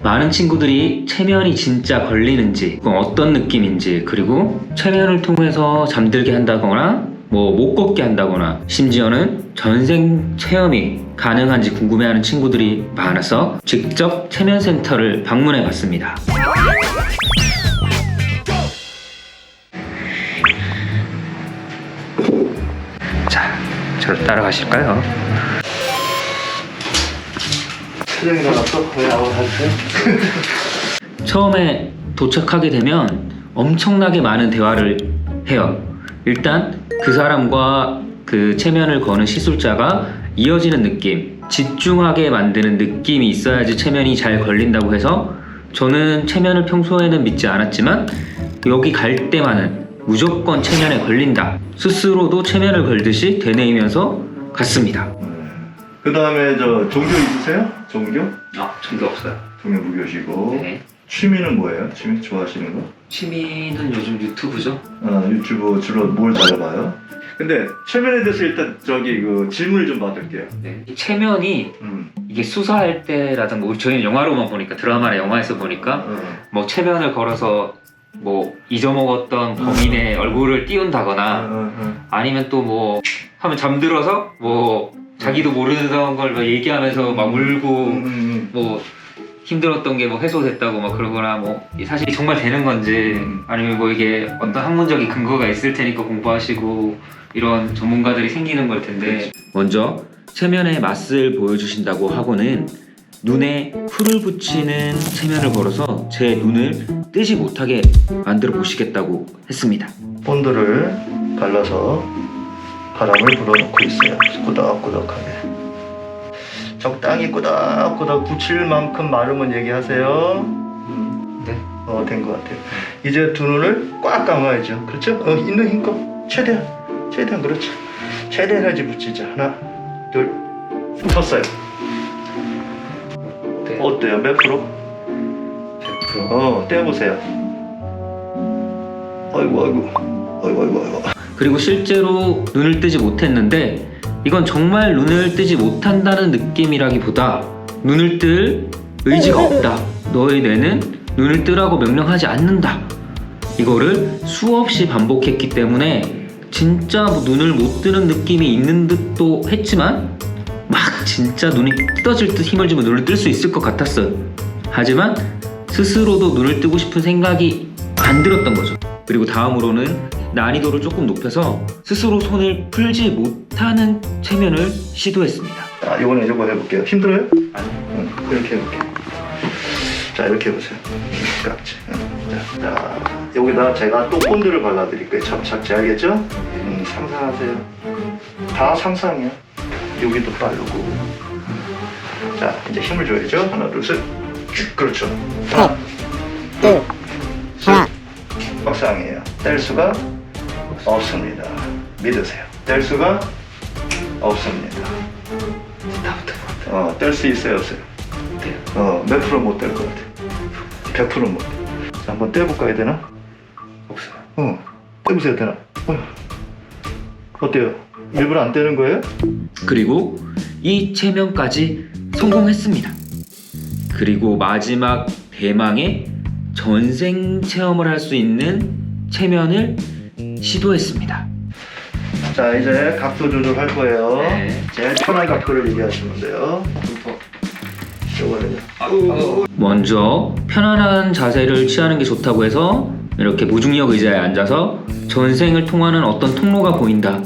많은 친구들이 체면이 진짜 걸리는지, 어떤 느낌인지, 그리고 체면을 통해서 잠들게 한다거나 못 걷게 한다거나 심지어는 전생 체험이 가능한지 궁금해하는 친구들이 많아서 직접 체면센터를 방문해 봤습니다. 자, 저를 따라가실까요? 표정이 나왔어? 왜 아웃하세요? 처음에 도착하게 되면 엄청나게 많은 대화를 해요. 일단 그 사람과 그 체면을 거는 시술자가 이어지는 느낌, 집중하게 만드는 느낌이 있어야지 체면이 잘 걸린다고 해서 저는 체면을 평소에는 믿지 않았지만 여기 갈 때만은 무조건 체면에 걸린다, 스스로도 체면을 걸듯이 되뇌이면서 갔습니다. 그 다음에 저 종교 있으세요? 종교? 전혀 없어요. 종교 무교시고. 네. 취미는 뭐예요? 취미 좋아하시는 거? 취미는 요즘 유튜브죠. 유튜브 주로 뭘 찾아봐요? 근데 체면에 대해서 일단 그 질문을 좀 받을게요. 네. 체면이 이게 수사할 때라든가 저희는 영화로만 보니까, 드라마나 영화에서 보니까 뭐 체면을 걸어서 뭐 잊어먹었던 범인의 얼굴을 띄운다거나 아니면 또 뭐 하면 잠들어서 뭐 자기도 모르는 걸 막 얘기하면서 막 울고 뭐 힘들었던 게 뭐 해소됐다고 막 그러거나, 뭐 사실 정말 되는 건지 아니면 뭐 이게 어떤 학문적인 근거가 있을 테니까 공부하시고 이런 전문가들이 생기는 걸 텐데, 먼저 체면의 맛을 보여주신다고 하고는 눈에 풀을 붙이는 체면을 걸어서 제 눈을 뜨지 못하게 만들어 보시겠다고 했습니다. 본드를 발라서 바람을 불어넣고 있어요. 꾸덕꾸덕하게. 적당히 꾸덕꾸덕 붙일 만큼 마르면 얘기하세요. 네. 된 것 같아요. 이제 두 눈을 꽉 감아야죠. 그렇죠? 있는 힘껏 최대한 그렇죠. 최대한 해야지 붙이자. 하나, 둘, 섰어요. 네. 어때요? 몇 프로? 100%. 떼어보세요. 아이고. 그리고 실제로 눈을 뜨지 못했는데, 이건 정말 눈을 뜨지 못한다는 느낌이라기보다 눈을 뜰 의지가 없다, 너의 뇌는 눈을 뜨라고 명령하지 않는다, 이거를 수없이 반복했기 때문에 진짜 눈을 못 뜨는 느낌이 있는 듯도 했지만 막 진짜 눈이 뜯어질 듯 힘을 주면 눈을 뜰 수 있을 것 같았어요. 하지만 스스로도 눈을 뜨고 싶은 생각이 안 들었던 거죠. 그리고 다음으로는 난이도를 조금 높여서 스스로 손을 풀지 못하는 체면을 시도했습니다. 자, 이번에 이거 해볼게요. 힘들어요? 아니, 이렇게 해볼게요. 자, 이렇게 해보세요. 깍지. 자, 여기다 제가 또 본드를 발라드릴게요. 착착, 알겠죠? 상상하세요. 다 상상이야. 여기도 바르고. 자, 이제 힘을 줘야죠. 하나, 둘, 셋. 쭉, 그렇죠. 하나, 둘, 셋. 막상이에요. 뗄 수가 없습니다. 믿으세요. 뗄 수가 없습니다. 뗄 수 있어요, 없어요? 몇 프로 못 뗄 것 같아? 100% 못 떼. 자, 한번 떼볼까 해야 되나? 없어요. 떼보세요, 되나? 어때요? 일부러 안 떼는 거예요? 그리고 이 체면까지 성공했습니다. 그리고 마지막 대망의 전생 체험을 할 수 있는 체면을 시도했습니다. 자, 이제 각도 조절할 거예요. 네. 제일 편한 각도를 얘기하시면 돼요. 이거는요. 먼저 편안한 자세를 취하는 게 좋다고 해서 이렇게 무중력 의자에 앉아서 전생을 통하는 어떤 통로가 보인다,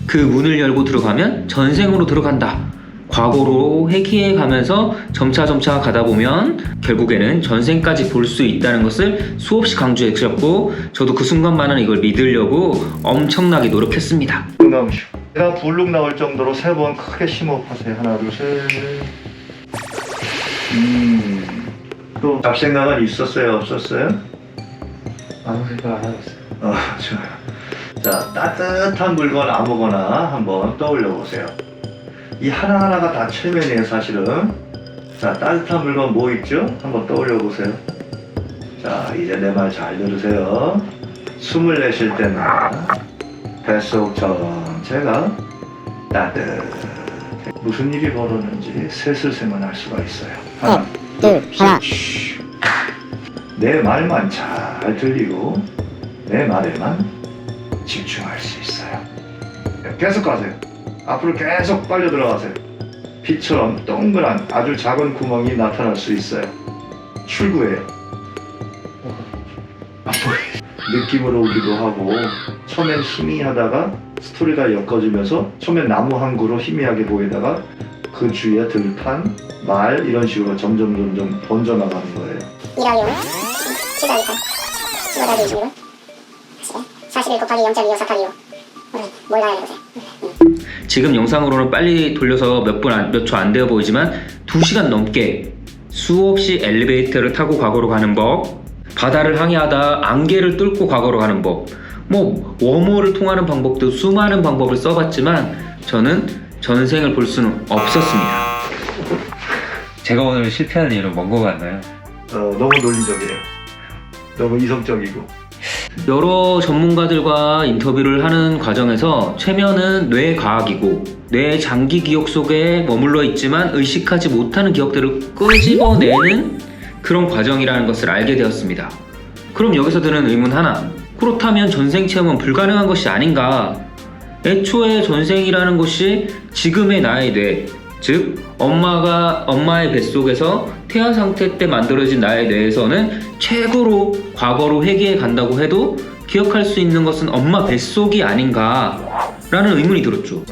그 문을 열고 들어가면 전생으로 들어간다, 과거로 회귀해 가면서 점차 가다 보면 결국에는 전생까지 볼 수 있다는 것을 수없이 강조해 주셨고, 저도 그 순간만은 이걸 믿으려고 엄청나게 노력했습니다. 공감쇼. 제가 불룩 나올 정도로 3번 크게 심호흡하세요. 하나, 둘, 셋. 또 잡생각은 있었어요? 없었어요? 아무 생각 안 하고 있어요. 좋아요. 자, 따뜻한 물건 아무거나 한번 떠올려 보세요. 이 하나하나가 다 체면이에요, 사실은. 자, 따뜻한 물건 뭐 있죠? 한번 떠올려 보세요. 자, 이제 내 말 잘 들으세요. 숨을 내쉴 때는 뱃속 전체가 따뜻해. 무슨 일이 벌어졌는지 슬슬 생각날 수가 있어요. 하나, 둘, 셋. 내 말만 잘 들리고 내 말에만 집중할 수 있어요. 계속 가세요. 앞으로 계속 빨려 들어가세요. 빛처럼 동그란 아주 작은 구멍이 나타날 수 있어요. 출구예요. 느낌으로 오기도 하고 처음엔 희미하다가 스토리가 엮어지면서 처음엔 나무 한 그루 희미하게 보이다가 그 주위에 들판, 말 이런 식으로 점점 번져나가는 거예요. 1하용 7하니까 15하기 26은 41 곱하기 0.25 482로 뭘 나야 해보세요. 지금 영상으로는 빨리 돌려서 몇 초 안 되어 보이지만 2시간 넘게 수없이 엘리베이터를 타고 과거로 가는 법, 바다를 항해하다 안개를 뚫고 과거로 가는 법, 뭐 웜홀을 통하는 방법도 수많은 방법을 써봤지만 저는 전생을 볼 수는 없었습니다. 제가 오늘 실패한 이유는 뭔 것 같나요? 너무 논리적이에요. 너무 이성적이고. 여러 전문가들과 인터뷰를 하는 과정에서 최면은 뇌과학이고 뇌 장기 기억 속에 머물러 있지만 의식하지 못하는 기억들을 끄집어내는 그런 과정이라는 것을 알게 되었습니다. 그럼 여기서 드는 의문 하나, 그렇다면 전생 체험은 불가능한 것이 아닌가? 애초에 전생이라는 것이 지금의 나의 뇌, 즉 엄마의 뱃속에서 태아 상태 때 만들어진 나의 뇌에서는 최고로 과거로 회귀해 간다고 해도 기억할 수 있는 것은 엄마 뱃속이 아닌가 라는 의문이 들었죠.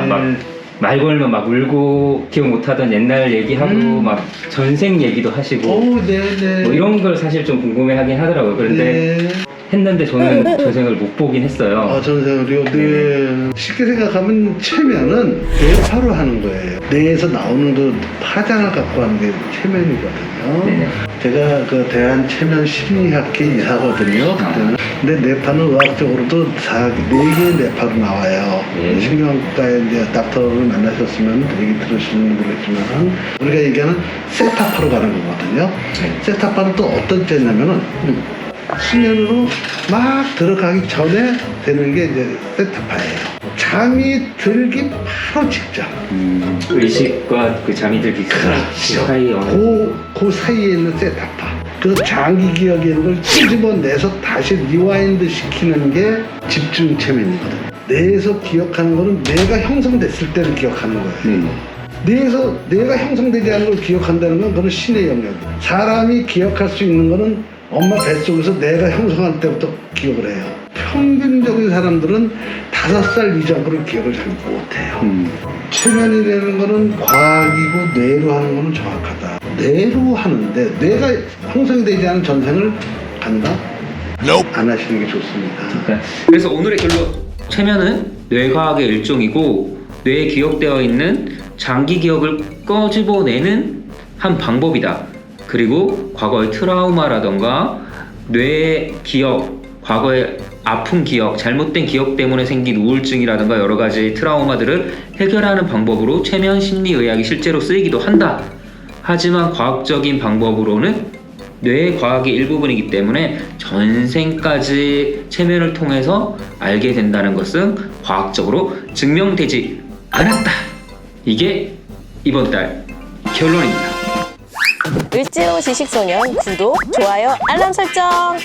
막 말 걸면 막 울고 기억 못하던 옛날 얘기하고 막 전생 얘기도 하시고 네네. 뭐 이런 걸 사실 좀 궁금해하긴 하더라고요. 그런데 네. 했는데 저는 전생을 못 보긴 했어요. 전생을요? 네. 쉽게 생각하면 체면은 뇌파로 하는 거예요. 뇌에서 나오는 그 파장을 갖고 하는 게 체면이거든요. 네네. 제가 그 대한체면심리학회 이사거든요. 그때는. 근데 뇌파는 의학적으로도 4개의 뇌파로 나와요. 네. 신경과의 이제 닥터를 만나셨으면 얘기 들으시는 분이겠지만 우리가 얘기하는 세타파로 가는 거거든요. 네. 세타파는 또 어떤 때냐면은 수면으로 막 들어가기 전에 되는 게 이제 세타파예요. 잠이 들기 바로 직전. 의식과 그 잠이 들기 사이 그 사이에 있는 세타파. 그 장기 기억에 있는 걸 끄집어내서 다시 리와인드 시키는 게 집중 체면이거든요. 뇌에서 기억하는 거는 뇌가 형성됐을 때를 기억하는 거예요. 뇌에서 뇌가 형성되지 않은 걸 기억한다는 건 그건 신의 영역이에요. 사람이 기억할 수 있는 거는 엄마 뱃속에서 뇌가 형성할 때부터 기억을 해요. 평균적인 사람들은 5살 이전 거를 기억을 잘 못해요. 체면이라는 거는 과학이고 뇌로 하는 거는 정확하다. 뇌로 하는데 뇌가 형성이 되지 않은 전생을 간다? 안 하시는 게 좋습니다. 그래서 오늘의 결론, 체면은 뇌과학의 일종이고 뇌에 기억되어 있는 장기 기억을 꺼집어내는 한 방법이다. 그리고 과거의 트라우마라던가 뇌의 기억, 과거의 아픈 기억, 잘못된 기억 때문에 생긴 우울증이라든가 여러 가지 트라우마들을 해결하는 방법으로 체면 심리의학이 실제로 쓰이기도 한다. 하지만 과학적인 방법으로는 뇌의 과학의 일부분이기 때문에 전생까지 체면을 통해서 알게 된다는 것은 과학적으로 증명되지 않았다. 이게 이번 달 결론입니다. 을지로 지식소년 구독, 좋아요, 알람 설정!